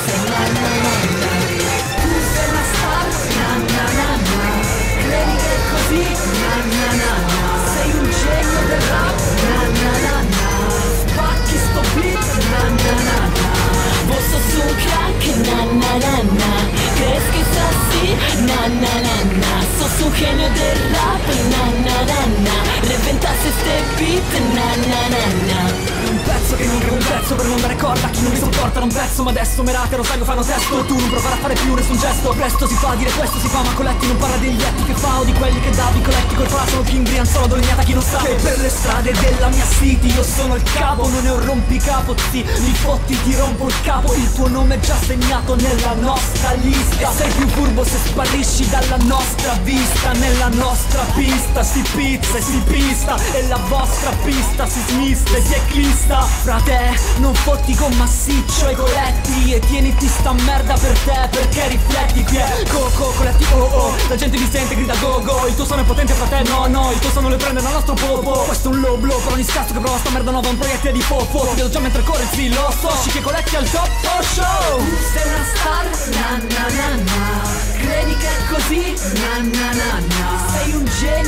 sei na na na na. Tu sei una star, na na na na. Credi che è così, na na na na. Sei un genio del rap, na na na na. Spacchi sto beat, na na na na. Vos sos un crack, na na na na. ¿Crees que es así? Na na na na. Sos un genio del rap, na na na na. Reventaste ste beat, na na na na. Un pezzo che non creo, un pezzo per non dare corda a chi non mi sopporta, non pezzo ma adesso merate, lo sai, lo fanno testo. E tu non provare a fare più nessun gesto. Presto si fa, dire questo si fa, ma Coletti non parla degli atti che fa o di quelli che davi. Coletti col fra sono Kimbrian, sono dolineata chi non sa che per le strade della mia city io sono il capo, non è un rompicapo, zi, li fotti, ti rompo il capo. Il tuo nome è già segnato nella nostra lista. E sei più furbo se sparisci dalla nostra vista. Nella nostra pista si pizza e si pista, e la vostra pista si smista e si eclista. Frate, non fotti con massiccio e Coletti, e tieniti sta merda per te, perché rifletti qui è Coco, Coletti, oh oh. La gente li sente, grida go go. Il tuo suono è potente, frate, no no. Il tuo suono le prende dal nostro popo. Questo è un low blow per ogni scasso che prova sta merda nuova, un proiettile di fofo. Ti vedo già mentre corri il filo, so che Coletti al top, oh show. Tu sei una star, na na na na. Credi che è così, na na na na. Sei un genio.